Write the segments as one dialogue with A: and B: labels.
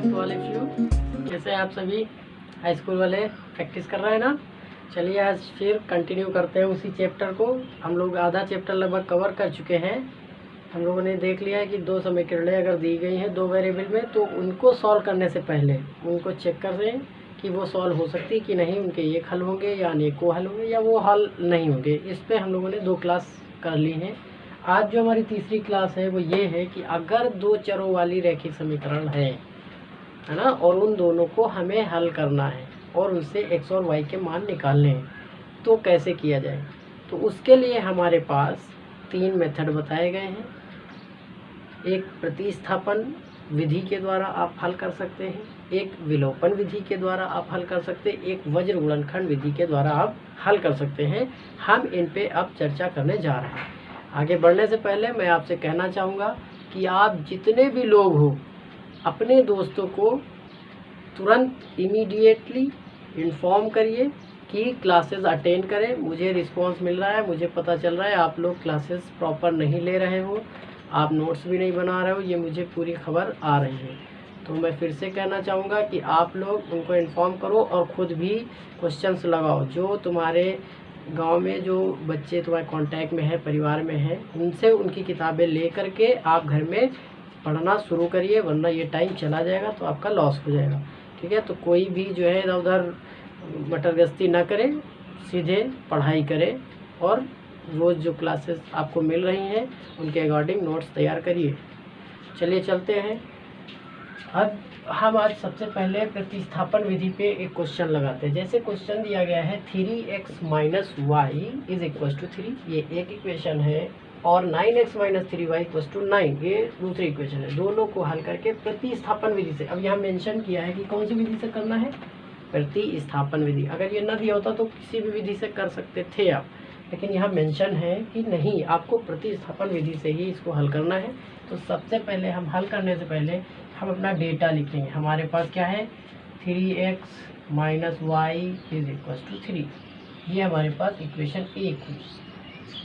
A: Welcome to all of you. कैसे आप सभी हाई स्कूल वाले प्रैक्टिस कर रहे हैं ना। चलिए आज फिर कंटिन्यू करते हैं उसी चैप्टर को। हम लोग आधा चैप्टर लगभग कवर कर चुके हैं। हम लोगों ने देख लिया है कि दो समीकरणें अगर दी गई हैं दो वेरिएबल में, तो उनको सॉल्व करने से पहले उनको चेक कर दें कि वो सॉल्व हो सकती कि नहीं, उनके एक हल होंगे या अनेकों हल होंगे या वो हल नहीं होंगे। इस पर हम लोगों ने दो क्लास कर ली हैं। आज जो हमारी तीसरी क्लास है वो ये है कि अगर दो चरों वाली रैखिक समीकरण है ना, और उन दोनों को हमें हल करना है और उनसे x और y के मान निकालने हैं, तो कैसे किया जाए। तो उसके लिए हमारे पास तीन मेथड बताए गए हैं। एक प्रतिस्थापन विधि के द्वारा आप हल कर सकते हैं, एक विलोपन विधि के द्वारा आप हल कर सकते हैं, एक वज्र गुणनखंड विधि के द्वारा आप हल कर सकते हैं। हम इन पे अब चर्चा करने जा रहे हैं। आगे बढ़ने से पहले मैं आपसे कहना चाहूँगा कि आप जितने भी लोग हो अपने दोस्तों को तुरंत इमीडिएटली इन्फॉर्म करिए कि क्लासेस अटेंड करें। मुझे रिस्पांस मिल रहा है, मुझे पता चल रहा है आप लोग क्लासेस प्रॉपर नहीं ले रहे हो, आप नोट्स भी नहीं बना रहे हो, ये मुझे पूरी खबर आ रही है। तो मैं फिर से कहना चाहूँगा कि आप लोग उनको इन्फॉर्म करो और ख़ुद भी क्वेश्चंस लगाओ। जो तुम्हारे गांव में जो बच्चे तुम्हारे कांटेक्ट में है, परिवार में है, उनसे उनकी किताबें ले करके आप घर में पढ़ना शुरू करिए, वरना ये टाइम चला जाएगा तो आपका लॉस हो जाएगा। ठीक है, तो कोई भी जो है इधर उधर मटरगश्ती ना करें, सीधे पढ़ाई करें और रोज़ जो क्लासेस आपको मिल रही हैं उनके अकॉर्डिंग नोट्स तैयार करिए। चलिए चलते हैं। अब हम आज सबसे पहले प्रतिस्थापन विधि पे एक क्वेश्चन लगाते हैं। जैसे क्वेश्चन दिया गया है 3x minus y is equal to 3, ये एक इक्वेशन है, और 9x minus 3y equal to 9, ये दूसरी इक्वेशन है। दोनों को हल करके प्रतिस्थापन विधि से, अब यहाँ मेंशन किया है कि कौन सी विधि से करना है, प्रतिस्थापन विधि। अगर ये न दिया होता तो किसी भी विधि से कर सकते थे आप, लेकिन यहाँ मेंशन है कि नहीं, आपको प्रतिस्थापन विधि से ही इसको हल करना है। तो सबसे पहले हम हल करने से पहले हम अपना डेटा लिखेंगे। हमारे पास क्या है, 3x minus y is equal to 3, ये हमारे पास इक्वेशन एक है।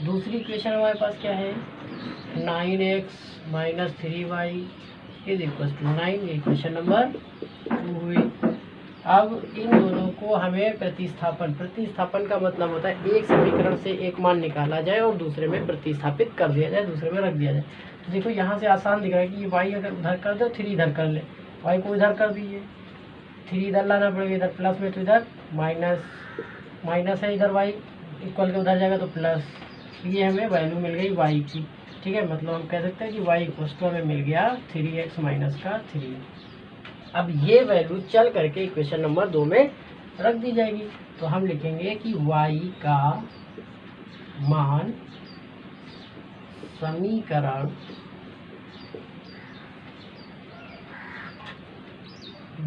A: दूसरी इक्वेशन हमारे पास क्या है, 9x minus 3y is equal to 9, ये इक्वेशन नंबर 2 हुई। अब इन दोनों को हमें प्रतिस्थापन का मतलब होता है एक समीकरण से एक मान निकाला जाए और दूसरे में प्रतिस्थापित कर दिया जाए, दूसरे में रख दिया जाए। तो देखो यहाँ से आसान दिख रहा है कि ये y अगर उधर कर दो 3 इधर कर ले, y को इधर कर दीजिए, 3 इधर लाना पड़ेगा, इधर प्लस में तो इधर माइनस है, इधर y इक्वल के उधर जाएगा तो प्लस, ये हमें वैल्यू मिल गई y की। ठीक है, मतलब हम कह सकते हैं कि y इक्वल टू हमें मिल गया 3x माइनस का 3। अब ये वैल्यू चल करके इक्वेशन नंबर 2 में रख दी जाएगी। तो हम लिखेंगे कि y का मान समीकरण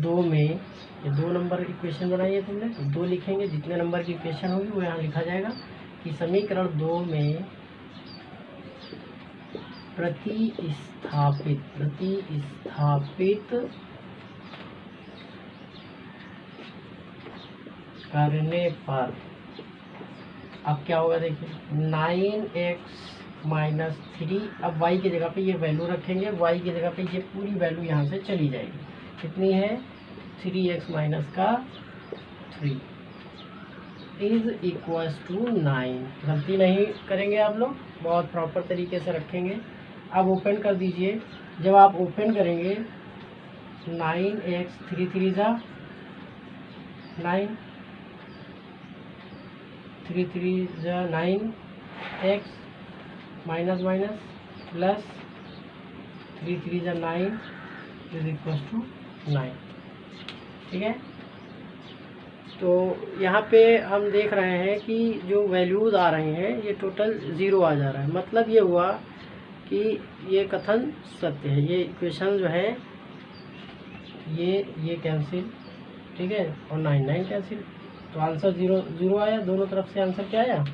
A: 2 में, ये 2 नंबर इक्वेशन बनाई है तुमने, तो 2 लिखेंगे, जितने नंबर की इक्वेशन होगी वो यहाँ लिखा जाएगा कि समीकरण 2 में प्रतिस्थापित करने पर अब क्या होगा, देखिए 9x माइनस 3, अब y की जगह पे ये वैल्यू रखेंगे, y की जगह पे ये पूरी वैल्यू यहाँ से चली जाएगी। कितनी है, 3x माइनस का 3 इज इक्वल टू 9। गलती नहीं करेंगे आप लोग, बहुत प्रॉपर तरीके से रखेंगे। अब ओपन कर दीजिए। जब आप ओपन करेंगे 9x 3 3 जा 9, 3 3 जा 9x माइनस माइनस प्लस 3 3 जा 9 इज इक्वल टू 9। ठीक है, तो यहाँ पे हम देख रहे हैं कि जो वैल्यूज़ आ रहे हैं ये टोटल 0 आ जा रहा है। मतलब ये हुआ कि ये कथन सत्य है, ये इक्वेशन जो है ये कैंसिल, ठीक है, और 9 9 कैंसिल, तो आंसर 0 0 आया। दोनों तरफ से आंसर क्या आया,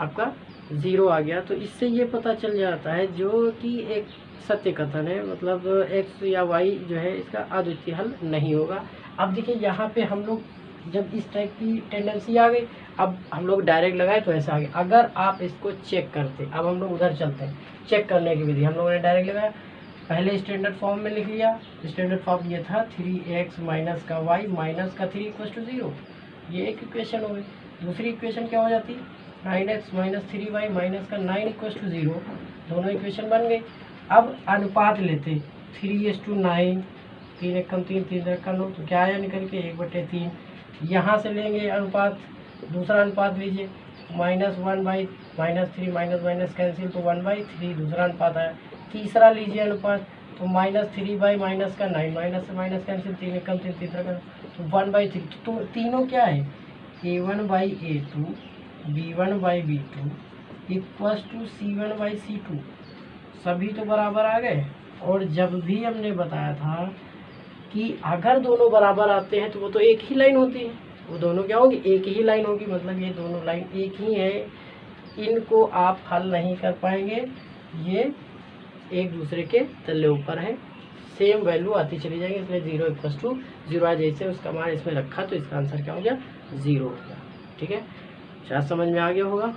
A: आपका 0 आ गया। तो इससे ये पता चल जाता है जो कि एक सत्य कथन है, मतलब x या y जो है इसका अद्वितीय हल नहीं होगा। अब देखिए यहाँ पे हम लोग जब इस टाइप की टेंडेंसी आ गई, अब हम लोग डायरेक्ट लगाए तो ऐसा आ गया। अगर आप इसको चेक करते, अब हम लोग उधर चलते हैं, चेक करने की विधि हम लोगों ने डायरेक्ट लगाया, पहले स्टैंडर्ड फॉर्म में लिख लिया। स्टैंडर्ड फॉर्म ये था 3x माइनस का y माइनस का 3 इक्वल टू 0, ये एक इक्वेशन हो गई। दूसरी इक्वेशन क्या हो जाती, 9x माइनस 3y माइनस का 9 इक्वल टू 0, दोनों इक्वेशन बन गई। अब अनुपात लेते 3:9, 3 एक कम 3, 3 एक कम 9, तो क्या आया निकल के 1/3। यहाँ से लेंगे अनुपात, दूसरा अनुपात लीजिए, -1/, -3 माइनस माइनस कैंसिल तो 1/3 दूसरा अनुपात आया। तीसरा लीजिए अनुपात, तो -3/, माइनस का 9 माइनस से माइनस कैंसिल, 3 एक कम 3, तीसरा का तो 1/3। तो तीनों क्या है, A1/A2 B1/B2 equals to C1/C2, सभी तो बराबर आ गए। और जब भी हमने बताया था कि अगर दोनों बराबर आते हैं तो वो तो एक ही लाइन होती है, वो दोनों क्या होगी, एक ही लाइन होगी, मतलब ये दोनों लाइन एक ही है, इनको आप हल नहीं कर पाएंगे, ये एक दूसरे के तल्ले ऊपर है, सेम वैल्यू आती चली जाएगी, इसलिए 0 इक्वल्स टू 0 आज जैसे उसका मान इसमें रखा तो इसका आंसर क्या हो गया, 0 हो गया। ठीक है, शायद समझ में आ गया होगा।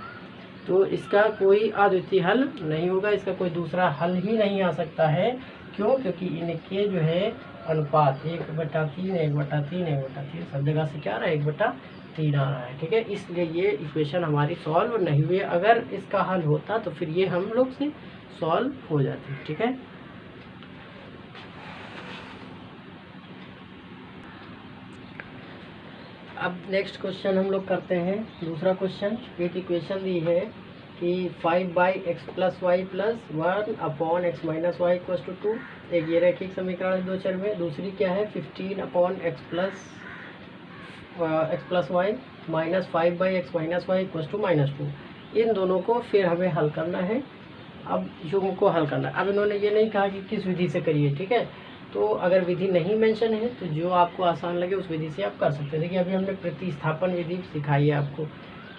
A: तो इसका कोई अद्वितीय हल नहीं होगा, इसका कोई दूसरा हल ही नहीं आ सकता है। क्यों, क्योंकि इनके जो है अनुपात 1/3 1/3 1/3 सब जगह से क्या आ रहा है, 1/3 आ रहा है। ठीक है, इसलिए ये इक्वेशन हमारी सॉल्व नहीं हुई। अगर इसका हल होता तो फिर ये हम लोग से सॉल्व हो जाती। ठीक है, अब नेक्स्ट क्वेश्चन हम लोग करते हैं। दूसरा क्वेश्चन, एक इक्वेशन दी है कि 5/x + y + 1/x - y = 2, एक ये रैखिक समीकरण है दो चर में। दूसरी क्या है, 15/x + y - 5/x - y = -2। इन दोनों को फिर हमें हल करना है। अब युग्म को हल करना है। अब इन्होंने ये नहीं कहा कि किस विधि से करिए, ठीक है, तो अगर विधि नहीं मेंशन है तो जो आपको आसान लगे उस विधि से आप कर सकते हैं। देखिए अभी हमने प्रतिस्थापन विधि सिखाई है आपको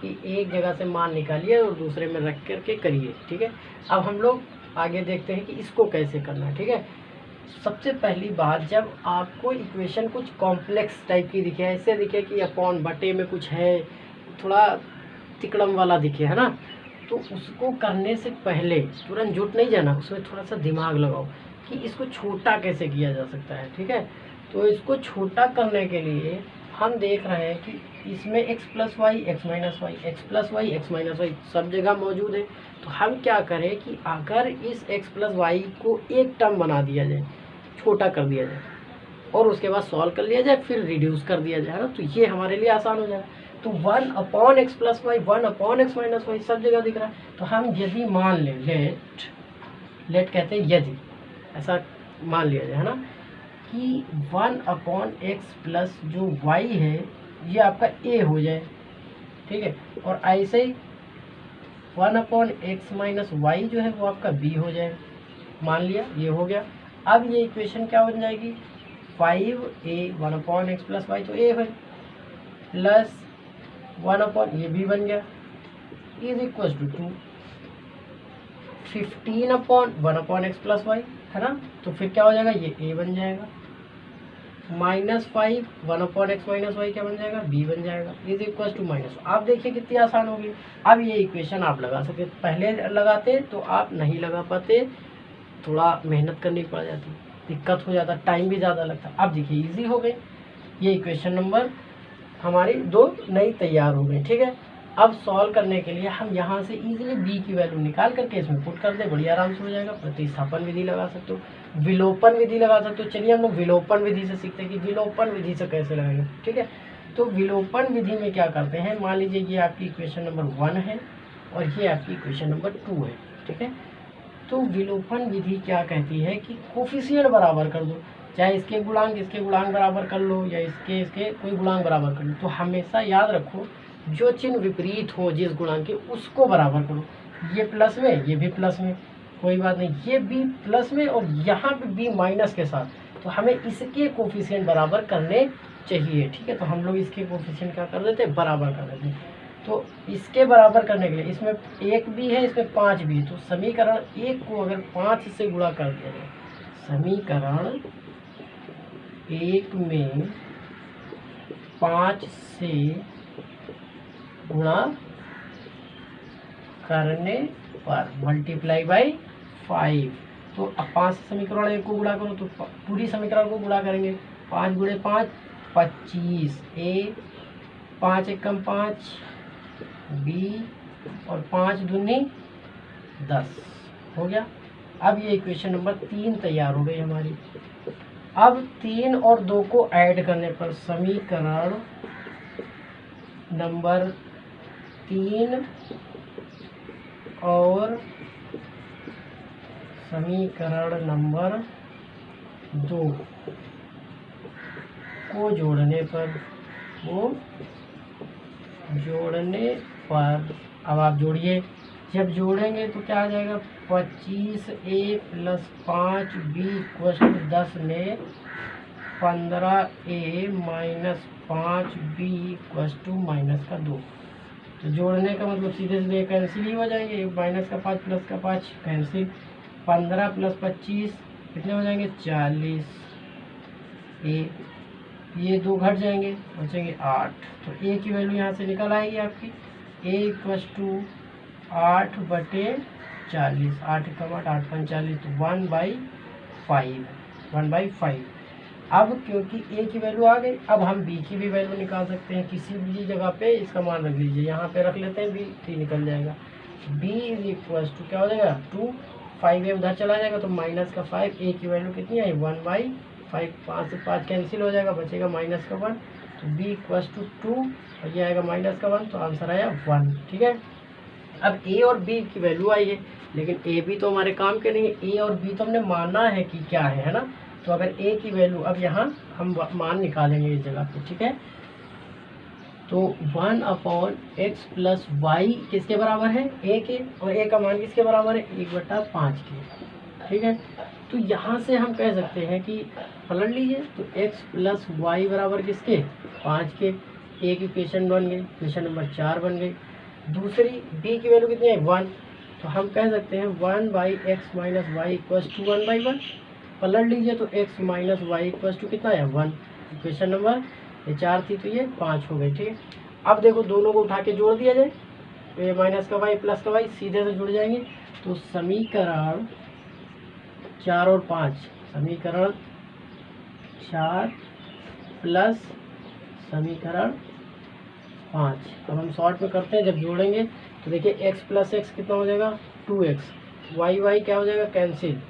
A: कि एक जगह से मान निकालिए और दूसरे में रख करके करिए। ठीक है, अब हम लोग आगे देखते हैं कि इसको कैसे करना है। ठीक है, सबसे पहली बात, जब आपको इक्वेशन कुछ कॉम्प्लेक्स टाइप की दिखे, ऐसे दिखे कि अपॉन बटे में कुछ है, थोड़ा तिकड़म वाला दिखे, है ना, तो उसको करने से पहले तुरंत जुट नहीं जाना, उसमें थोड़ा सा दिमाग लगाओ कि इसको छोटा कैसे किया जा सकता है। ठीक है, तो इसको छोटा करने के लिए हम देख रहे हैं कि इसमें x + y x - y x + y x - y सब जगह मौजूद है। तो हम क्या करें कि अगर इस x + y को एक टर्म बना दिया जाए, छोटा कर दिया जाए और उसके बाद सॉल्व कर लिया जाए, फिर रिड्यूस कर दिया जाए ना, तो ये हमारे लिए आसान हो जाएगा। तो 1/x + y 1/x - y सब जगह दिख रहा है। तो हम यदि मान लें, लेट कहते हैं यदि, ऐसा मान लिया जाए, है ना, कि 1/x प्लस जो y है ये आपका a हो जाए। ठीक है, और ऐसे ही 1/x - y जो है वो आपका b हो जाए। मान लिया, ये हो गया। अब ये इक्वेशन क्या बन जाएगी, 5a 1/x + y तो a है, प्लस 1/ ये भी बन गया, is equal to 2, 15/1/x + y, है ना, तो फिर क्या हो जाएगा, ये a बन जाएगा, -5 1/x - y क्या बन जाएगा, b बन जाएगा, इज इक्वल टू -। आप देखिए कितनी आसान होगी। अब ये इक्वेशन आप लगा सकते, पहले लगाते तो आप नहीं लगा पाते, थोड़ा मेहनत करनी पड़ जाती, दिक्कत हो जाता, टाइम भी ज़्यादा लगता। अब देखिए इजी हो गई, ये इक्वेशन नंबर हमारी 2 नई तैयार हो गई। ठीक है, अब सॉल्व करने के लिए हम यहाँ से इजीली b की वैल्यू निकाल करके इसमें पुट कर दे, बड़ी आराम से हो जाएगा। प्रतिस्थापन विधि लगा सकते हो, विलोपन विधि लगा सकते हो। चलिए हम लोग विलोपन विधि से सीखते हैं कि विलोपन विधि से कैसे लगाएंगे। ठीक है, तो विलोपन विधि में क्या करते हैं, मान लीजिए ये आपकी इक्वेशन नंबर 1 है और ये आपकी इक्वेशन नंबर 2 है। ठीक है, तो विलोपन विधि क्या कहती है कि कोफिशिएंट बराबर कर दो, चाहे इसके गुणांक बराबर कर लो या इसके कोई गुणांक बराबर कर लो। तो हमेशा याद रखो जो चिन्ह विपरीत हो जिस गुणांक के उसको बराबर करो। ये प्लस में, ये भी प्लस में, कोई बात नहीं, ये b प्लस में और यहाँ पे b माइनस के साथ, तो हमें इसके कोफिशिएंट बराबर करने चाहिए। ठीक है, तो हम लोग इसके कोफिशिएंट क्या कर देते हैं, बराबर कर देते हैं। तो इसके बराबर करने के लिए इसमें 1 भी है, इसमें 5 भी है, तो समीकरण 1 को अगर 5 से गुणा कर दिया जाए, समीकरण 1 में 5 से गुणा करने पर मल्टीप्लाई बाई 5, तो अब 5 से समीकरण 1 को गुणा करो तो पूरी समीकरण को गुणा करेंगे। 5 गुणे 5 25, ए 5 एकम 5, बी और 5 दूनी 10 हो गया। अब ये इक्वेशन नंबर 3 तैयार हो गई हमारी। अब 3 और 2 को ऐड करने पर समीकरण नंबर 3 और समीकरण नंबर 2 को जोड़ने पर अब आप जोड़िए। जब जोड़ेंगे तो क्या आ जाएगा, 25a + 5b = 10 में 15a - 5b = -2। तो जोड़ने का मतलब सीधे सीधे कैंसिल ही हो जाएंगे, -5 + 5 कैंसिल। 15 + 25 कितने हो जाएंगे, 40। ये 2 घट जाएंगे, बचेंगे 8। तो a की वैल्यू यहाँ से निकल आएगी आपकी, a = 8/40। 8 × 8 = 8 × 40, तो 1/5। अब क्योंकि a की वैल्यू आ गई, अब हम b की भी वैल्यू निकाल सकते हैं। किसी भी जगह पे इसका मान रख लीजिए, यहाँ पे रख लेते हैं b, 3 निकल जाएगा। b = क्या हो जाएगा, 2। 5 उधर चला जाएगा तो -5। a की वैल्यू कितनी आई, 1/5। 5 से 5 कैंसिल हो जाएगा, बचेगा -1। तो b = 2 और ये आएगा -1, तो आंसर आया 1। ठीक है। अब a और b की वैल्यू आई है, लेकिन a b तो हमारे काम के नहीं है, a और b तो हमने माना है कि क्या है ना। तो अगर a की वैल्यू, अब यहाँ हम मान निकालेंगे इस जगह पे। ठीक है। तो 1/x + y किसके बराबर है, a के, और a का मान किसके बराबर है, 1/5 के। ठीक है। तो यहाँ से हम कह सकते हैं कि पलट लीजिए, तो x + y बराबर किसके, 5 के। a की इक्वेशन बन गई, इक्वेशन नंबर 4 बन गई। दूसरी b की वैल्यू कितनी है, 1। तो हम कह सकते हैं 1/x - y = 1/1। पलट लीजिए तो x - y = कितना है, 1। इक्वेशन नंबर ये 4 थी तो ये 5 हो गई। ठीक है। अब देखो दोनों को उठा के जोड़ दिया जाए, तो ये -y + y सीधे से जुड़ जाएंगे। तो समीकरण 4 और 5, समीकरण 4 प्लस समीकरण 5। अब हम शॉर्ट में करते हैं, जब जोड़ेंगे तो देखिए x + x कितना हो जाएगा, 2x। y क्या हो जाएगा, कैंसिल।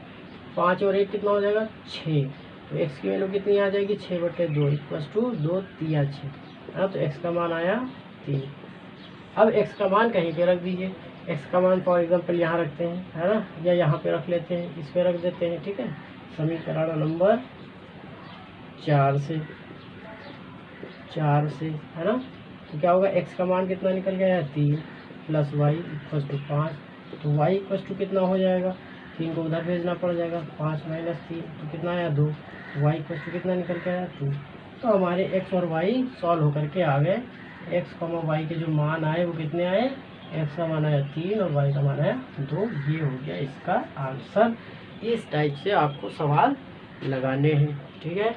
A: 5 और 1 कितना हो जाएगा, 6। तो x की वैल्यू कितनी आ जाएगी, 6/2 = 2 3 6 है ना। तो x का मान आया 3। अब x का मान कहीं पे रख दीजिए। x का मान फॉर एग्जांपल यहाँ रखते हैं, है ना, या यहाँ पे रख लेते हैं, इस पे रख देते हैं। ठीक है। समीकरण नंबर 4 से है ना। तो क्या होगा, x का मान कितना निकल गया है, 3 + y = 5। तो y = कितना हो जाएगा, 3 को उधर भेजना पड़ जाएगा, 5 - 3 तो कितना आया, 2। y = कितना निकल के आया, 2। तो हमारे x और y सॉल्व होकर के आ गए। x, y के जो मान आए वो कितने आए, x का मान आया 3 और y का मान आया 2। ये हो गया इसका आंसर। इस टाइप से आपको सवाल लगाने हैं। ठीक है,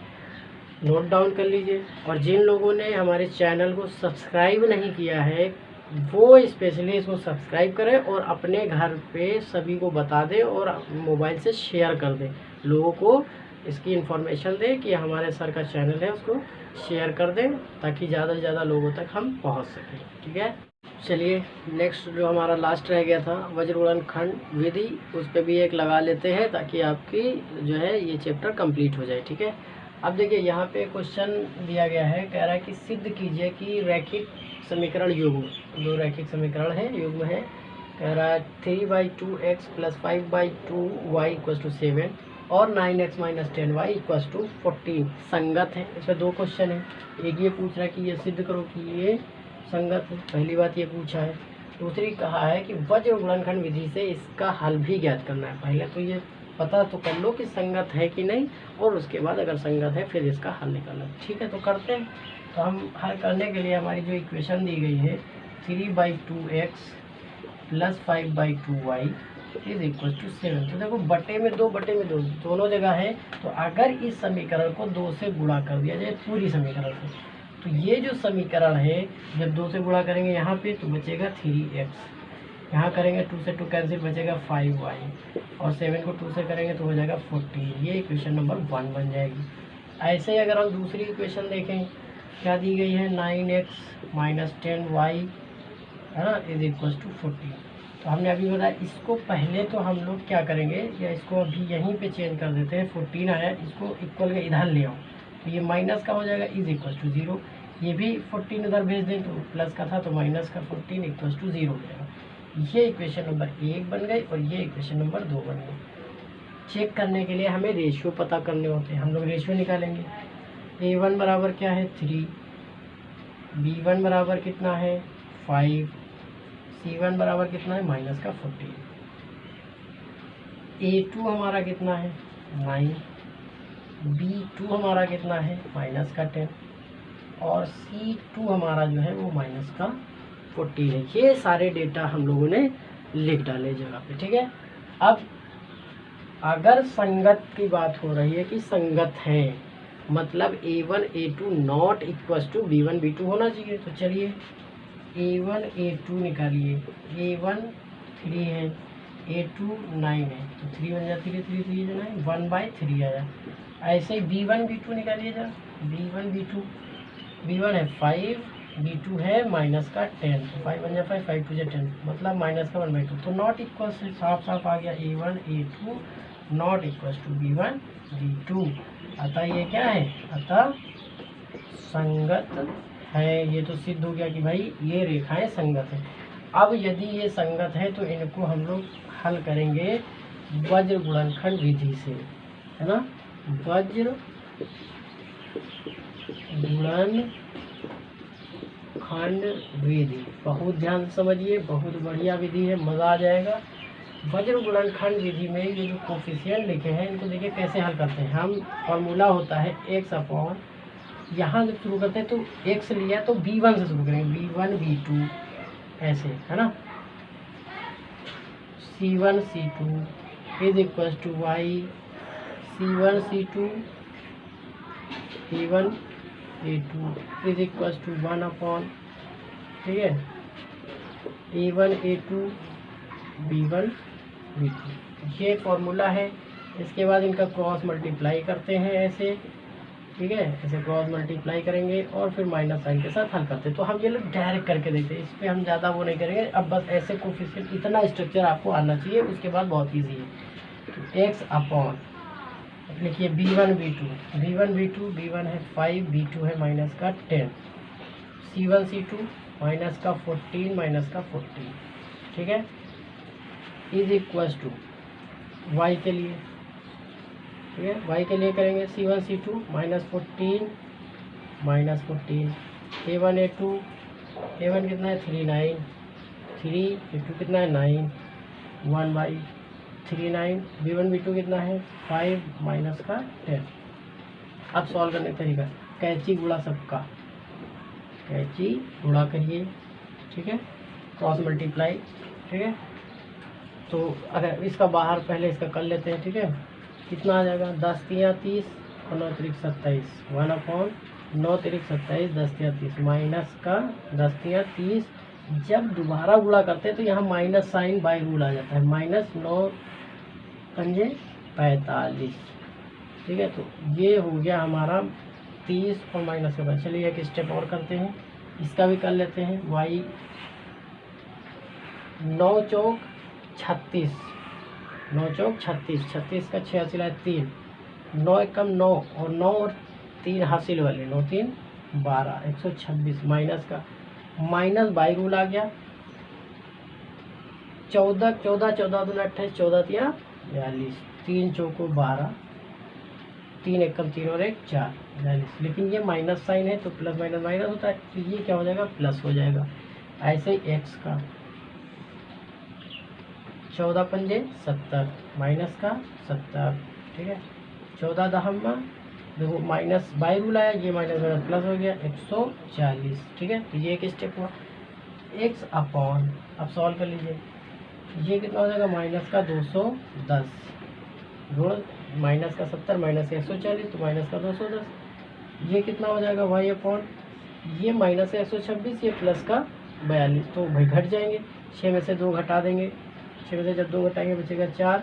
A: नोट डाउन कर लीजिए। और जिन लोगों ने हमारे चैनल को सब्सक्राइब नहीं किया है वो स्पेशली इसको सब्सक्राइब करें और अपने घर पे सभी को बता दें और मोबाइल से शेयर कर दें, लोगों को इसकी इन्फॉर्मेशन दें कि हमारे सर का चैनल है, उसको शेयर कर दें ताकि ज़्यादा से ज़्यादा लोगों तक हम पहुंच सकें। ठीक है। चलिए नेक्स्ट जो हमारा लास्ट रह गया था वज्र गुणनखंड विधि, उस पर भी एक लगा लेते हैं ताकि आपकी जो है ये चैप्टर कंप्लीट हो जाए। ठीक है। अब देखिए यहाँ पे क्वेश्चन दिया गया है, कह रहा है कि सिद्ध कीजिए कि रैखिक समीकरण युग्म, दो रैखिक समीकरण है, युग्म है। कह रहा है 3/2x + 5/2y = 7 और 9x - 10y = 14 संगत है। इसमें 2 क्वेश्चन है। एक ये पूछ रहा है कि ये सिद्ध करो कि ये संगत है, पहली बात ये पूछा है। दूसरी कहा है कि वज्र गुणनखंड विधि से इसका हल भी ज्ञात करना है। पहले तो ये पता तो कर लो कि संगत है कि नहीं, और उसके बाद अगर संगत है फिर इसका हल निकालना। ठीक है, तो करते हैं। तो हम हल करने के लिए हमारी जो इक्वेशन दी गई है 3/2x + 5/2y = 7। तो देखो बटे में 2 दोनों जगह है। तो अगर इस समीकरण को 2 से गुणा कर दिया जाए पूरी समीकरण से, तो ये जो समीकरण है जब 2 से गुणा करेंगे यहाँ पे तो बचेगा 3x। यहाँ करेंगे 2 से 2 कैंसिल, बचेगा 5y, और 7 को 2 से करेंगे तो हो जाएगा 14। ये इक्वेशन नंबर 1 बन जाएगी। ऐसे ही अगर हम दूसरी इक्वेशन देखें, क्या दी गई है, 9x माइनस 10y है ना इज इक्वल टू 14। तो हमने अभी बताया, इसको पहले तो हम लोग क्या करेंगे, या इसको अभी यहीं पे चेंज कर देते हैं। 14 आया, इसको इक्वल के इधर ले आओ तो ये माइनस का हो जाएगा इज इक्वल टू 0। ये भी 14 उधर भेज दें तो प्लस का था, तो माइनस का 14 इक्वल टू 0 हो जाएगा। ये इक्वेशन नंबर 1 बन गई और ये इक्वेशन नंबर 2 बन गई। चेक करने के लिए हमें रेशियो पता करने होते हैं। हम लोग रेशियो निकालेंगे। a1 बराबर क्या है 3, b1 बराबर कितना है 5, c1 बराबर कितना है माइनस का 14, a2 हमारा कितना है 9, b2 हमारा कितना है माइनस का 10, और c2 हमारा जो है वो माइनस का 14 है। ये सारे डेटा हम लोगों ने लिख डाले जगह पे, ठीक है। अब अगर संगत की बात हो रही है कि संगत है, मतलब a1 a2 not equal to b1 b2 होना चाहिए। तो चलिए a1 a2 निकालिए। a1 3 है, a2 9 है, तो 3 बन जाती है, 3 3 जो है 1/3 आया। ऐसे ही b1 b2 निकालिए जरा। b1 b2, b1 है 5, b2 है माइनस का 10, तो 5 बन जाए 5, 5 2 10, मतलब माइनस का 1/2। तो नॉट इक्वल से साफ साफ आ गया a1 a2 not equal to b1 b2। अतः ये क्या है, अतः संगत है। ये तो सिद्ध हो गया कि भाई ये रेखाएं संगत है। अब यदि ये संगत है तो इनको हम लोग हल करेंगे वज्र गुणनखंड विधि से, है ना। वज्र गुणनखंड विधि बहुत ध्यान से समझिए, बहुत बढ़िया विधि है, मज़ा आ जाएगा। वज्र गुणनखंड विधि में ये जो कोफिशिएंट लिखे हैं इनको देखिए कैसे हल करते हैं हम। फॉर्मूला होता है x अपॉन, यहाँ जब शुरू करते हैं तो x लिया तो b1 से शुरू करेंगे, b1 b2 ऐसे, है ना। c1 c2 is equal to y, c1 c2 a1 a2 is equal to 1 upon, ठीक है, a1 a2 b1 b2। ये फॉर्मूला है। इसके बाद इनका क्रॉस मल्टीप्लाई करते हैं ऐसे, ठीक है, ऐसे क्रॉस मल्टीप्लाई करेंगे और फिर माइनस साइन के साथ हल करते हैं। तो हम ये लोग डायरेक्ट करके देखते हैं, इस पर हम ज़्यादा वो नहीं करेंगे। अब बस ऐसे कोफिशिएंट इतना स्ट्रक्चर आपको आना चाहिए, उसके बाद बहुत ईजी है। तो एक्स अपॉन लिखिए b1 b2, b1 b2, b1 है 5, b2 है माइनस का 10, c1 c2 माइनस का 14 माइनस का 14, ठीक है, इज इक्वल टू y के लिए, ठीक है, y के लिए करेंगे c1 c2 minus 14 minus 14, a1 a2, a1 कितना है 3 9, 3 a2 कितना है 9, 1/3 9, b1 b2 कितना है 5 माइनस का 10। अब सॉल्व करने का तरीका, कैंची गुणा सबका, कैंची गुणा करिए, ठीक है, क्रॉस मल्टीप्लाई, ठीक है। तो अगर इसका बाहर पहले इसका कर लेते हैं, ठीक है, कितना आ जाएगा 10 3 30 और 9 3 27, 1 अपॉन 9 3 27, 10 3 30 माइनस का 10 3 30। जब दोबारा गुणा करते हैं तो यहाँ माइनस साइन बाई रूल आ जाता है, माइनस 9 पंजे 45, ठीक है। तो ये हो गया हमारा 30 और माइनस के बाद। चलिए एक स्टेप और करते हैं, इसका भी कर लेते हैं। y 9 चौक 36, 9 चौक 36, 36 का 6 हासिल है 3, 9 एकम 9 और 9 और 3 हासिल वाले 9 3 12, 126 माइनस का माइनस बाई रूल आ गया, 14 14 14 दूना 28, 14 तिया 42, 3 चौको 12, 3 एकम 3 और 1 4, 42। लेकिन ये माइनस साइन है तो प्लस माइनस माइनस होता है, तो ये क्या हो जाएगा प्लस हो जाएगा। ऐसे ही एक्स का 14 पंजे 70 माइनस का 70, ठीक है, 14 दहम्मा देखो माइनस बाई रूल आया, ये माइनस माइनस प्लस हो गया 140, ठीक है। तो ये एक स्टेप हुआ। एक्स अपॉन, अब सॉल्व कर लीजिए, ये कितना हो जाएगा माइनस का 210 गुण माइनस का 70 माइनस का 140, तो माइनस का 210। ये कितना हो जाएगा वाई अपॉन, ये माइनस का 126, ये प्लस का 42, तो भाई घट जाएंगे। 6 में से 2 घटा देंगे, 6 में से जब 2 घटाएंगे बचेगा 4,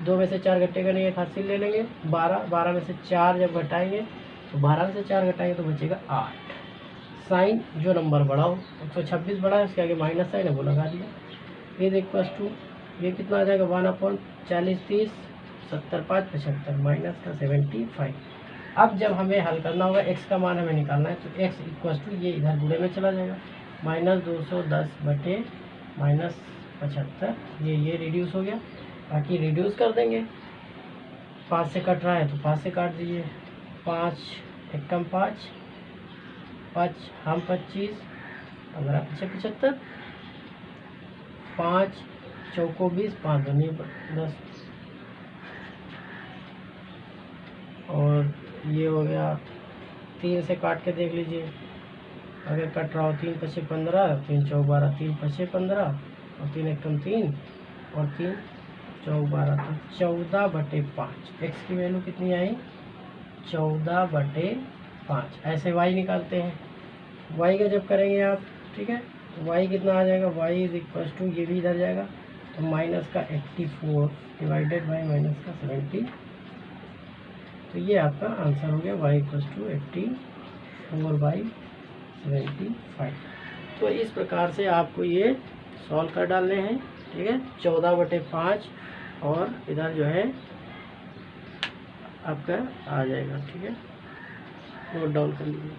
A: 2 में से 4 घटेगा नहीं, एक हासिल ले लेंगे। 12, 12 में से 4 जब घटाएंगे तो 12 में से 4 घटाएंगे तो बचेगा 8। साइन जो नंबर बड़ा हो, 126 बड़ा है, उसके आगे माइनस साइन है वो लगा दिया। ये इक्वल्स टू ये कितना आ जाएगा 1/40, 30, 70, 5, 75 माइनस का 75। अब जब हमें हल करना होगा x का मान हमें निकालना है, तो x इक्वल्स टू ये इधर गुणे में चला जाएगा, -210 बटे -75, ये रिड्यूस हो गया। बाकी रिड्यूस कर देंगे, 5 से कट रहा है तो 5 से काट दीजिए, 5 एकम 5, 5 हम 25, 15 पीछे 75, 5 चौको 20, 5 दूनी 10, और ये हो गया। 3 से काट के देख लीजिए, अगर कट रहा हो 3 पचे 15, 3 चौक 12, 3 पचे 15 और 3 एकम 3 और 3 चौक 12, तो 14 बटे 5। एक्स की वैल्यू कितनी आई 14 बटे 5। ऐसे वाई निकालते हैं, वाई का जब करेंगे आप, ठीक है, तो वाई कितना आ जाएगा, वाई इज इक्वल टू ये भी इधर जाएगा तो माइनस का 84 डिवाइडेड बाई माइनस का 70, तो ये आपका आंसर हो गया वाई इक्वल टू 84/75। तो इस प्रकार से आपको ये सॉल्व कर डालने हैं, ठीक है। 14 बटे 5 और इधर जो है आपका आ जाएगा, ठीक है, नोट डाउन कर लीजिए।